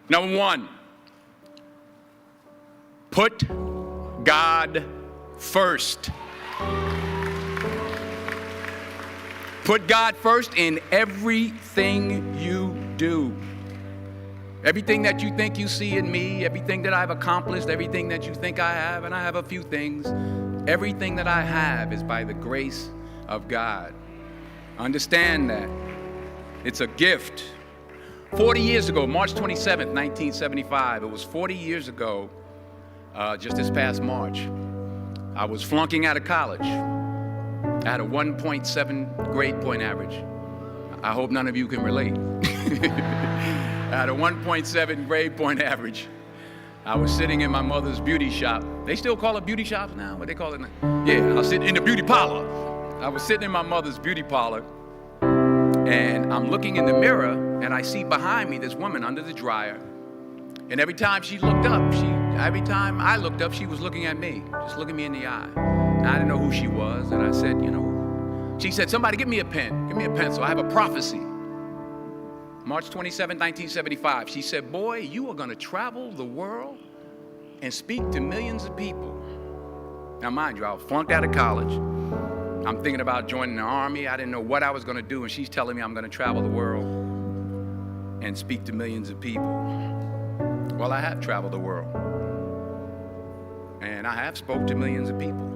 Number one, put God first. Put God first in everything you do. Everything that you think you see in me, everything that I've accomplished, everything that you think I have, and I have a few things, everything that I have is by the grace of God. Understand that. It's a gift. 40 years ago, March 27th, 1975, it was 40 years ago, just this past March, I was flunking out of college. I had a 1.7 grade point average. I hope none of you can relate. I had a 1.7 grade point average. I was sitting in my mother's beauty shop. They still call it beauty shops now? What they call it now? Yeah, I was sitting in the beauty parlor. I was sitting in my mother's beauty parlor, and I'm looking in the mirror, and I see behind me this woman under the dryer. And every time she looked up, every time I looked up, she was looking at me, just looking me in the eye. And I didn't know who she was, and I said, she said, somebody give me a pen, give me a pencil. I have a prophecy. March 27, 1975, she said, boy, you are going to travel the world and speak to millions of people. Now, mind you, I was flunked out of college. I'm thinking about joining the army. I didn't know what I was going to do, and she's telling me I'm going to travel the world and speak to millions of people. Well, I have traveled the world, and I have spoke to millions of people.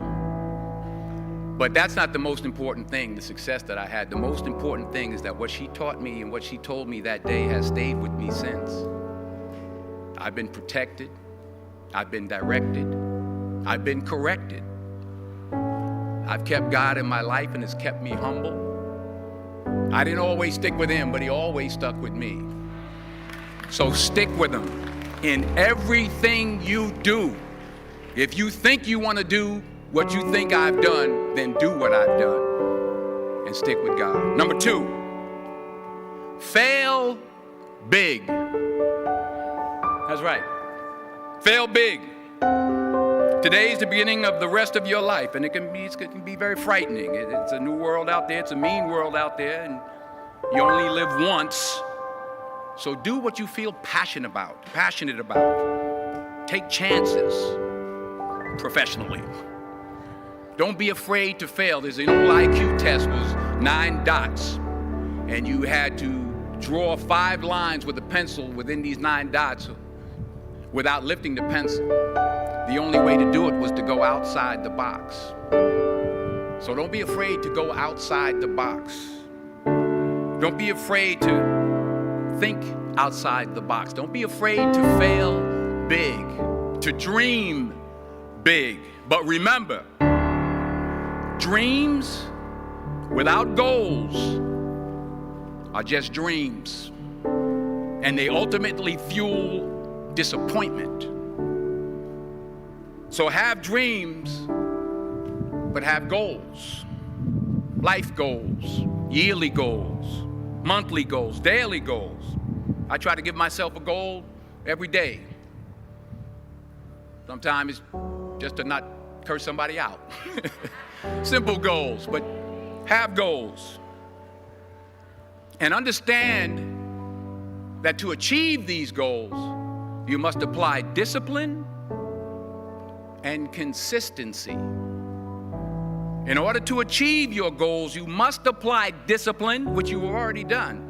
But that's not the most important thing, the success that I had. The most important thing is that what she taught me and what she told me that day has stayed with me since. I've been protected. I've been directed. I've been corrected. I've kept God in my life, and it's kept me humble. I didn't always stick with him, but he always stuck with me. So stick with him in everything you do. If you think you want to do what you think I've done, then do what I've done and stick with God. Number two, fail big. That's right. Fail big. Today is the beginning of the rest of your life, and it can be very frightening. It's a new world out there. It's a mean world out there, and you only live once. So do what you feel passionate about. Take chances professionally. Don't be afraid to fail. There's an old IQ test, was 9 dots, and you had to draw 5 lines with a pencil within these 9 dots without lifting the pencil. The only way to do it was to go outside the box. So don't be afraid to go outside the box. Don't be afraid to think outside the box. Don't be afraid to fail big, to dream big. But remember, dreams without goals are just dreams, and they ultimately fuel disappointment. So have dreams, but have goals. Life goals, yearly goals, monthly goals, daily goals. I try to give myself a goal every day. Sometimes it's just to not curse somebody out. Simple goals, but have goals. And understand that to achieve these goals, you must apply discipline and consistency. In order to achieve your goals, you must apply discipline, which you've already done,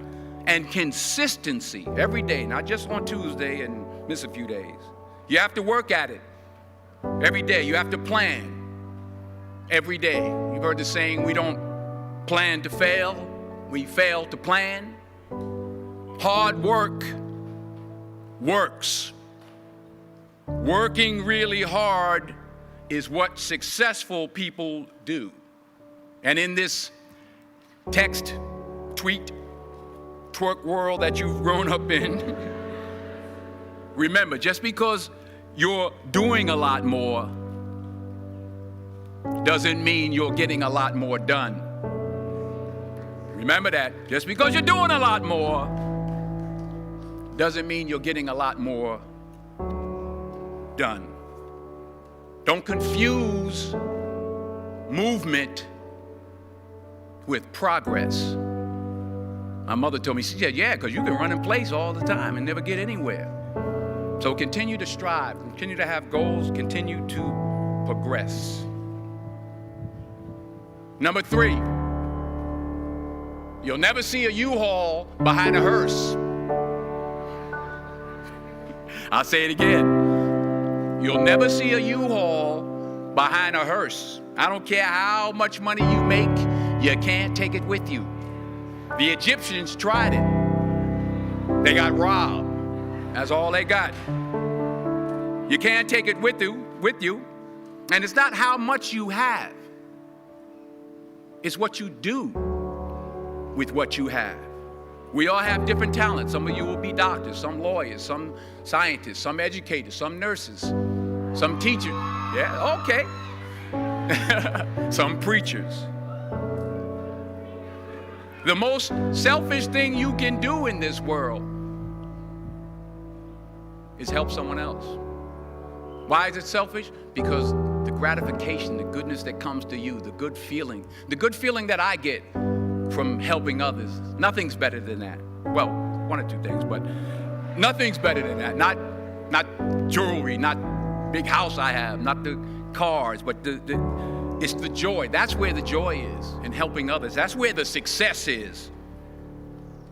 and consistency every day, not just on Tuesday and miss a few days. You have to work at it every day. You have to plan every day. You've heard the saying, we don't plan to fail, we fail to plan. Hard work works. Working really hard is what successful people do. And in this text, tweet, twerk world that you've grown up in, remember, just because you're doing a lot more doesn't mean you're getting a lot more done. Remember that. Just because you're doing a lot more doesn't mean you're getting a lot more done. Don't confuse movement with progress. My mother told me, she said, yeah, because you can run in place all the time and never get anywhere. So continue to strive, continue to have goals, continue to progress. Number 3, you'll never see a U-Haul behind a hearse. I'll say it again. You'll never see a U-Haul behind a hearse. I don't care how much money you make, you can't take it with you. The Egyptians tried it. They got robbed. That's all they got. You can't take it with you. And it's not how much you have. It's what you do with what you have. We all have different talents. Some of you will be doctors, some lawyers, some scientists, some educators, some nurses, some teachers. Yeah, okay. Some preachers. The most selfish thing you can do in this world is help someone else. Why is it selfish? Because the gratification, the goodness that comes to you, the good feeling that I get from helping others, nothing's better than that. Well, one or two things, but nothing's better than that. Not jewelry, not big house I have, not the cars, but it's the joy. That's where the joy is, in helping others. That's where the success is,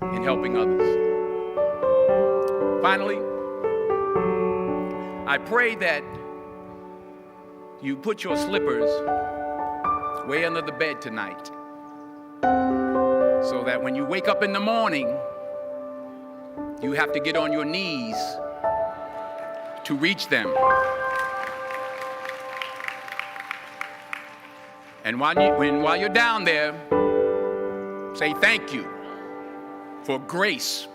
in helping others. Finally, I pray that you put your slippers way under the bed tonight, so that when you wake up in the morning, you have to get on your knees to reach them. And while you're down there, say thank you for grace.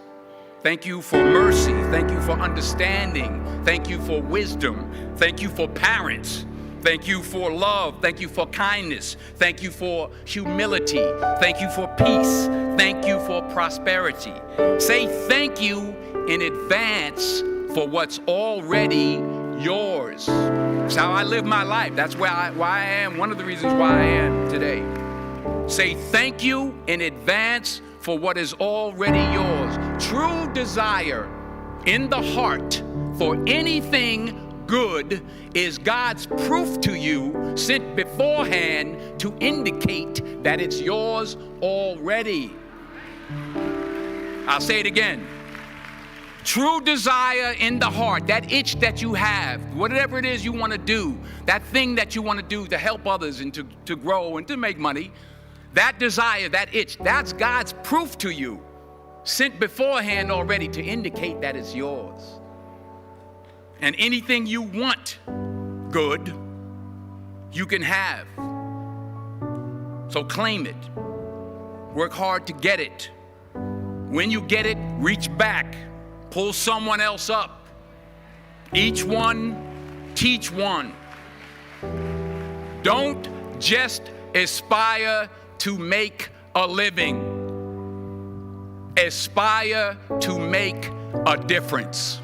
Thank you for mercy. Thank you for understanding. Thank you for wisdom. Thank you for parents. Thank you for love. Thank you for kindness. Thank you for humility. Thank you for peace. Thank you for prosperity. Say thank you in advance for what's already yours. That's how I live my life. That's why I am, one of the reasons why I am today. Say thank you in advance for what is already yours. True desire in the heart for anything good is God's proof to you, sent beforehand to indicate that it's yours already. I'll say it again. True desire in the heart, that itch that you have, whatever it is you want to do, that thing that you want to do to help others and to grow and to make money, that desire, that itch, that's God's proof to you, sent beforehand already to indicate that it's yours. And anything you want good, you can have. So claim it. Work hard to get it. When you get it, reach back. Pull someone else up. Each one, teach one. Don't just aspire to make a living. Aspire to make a difference.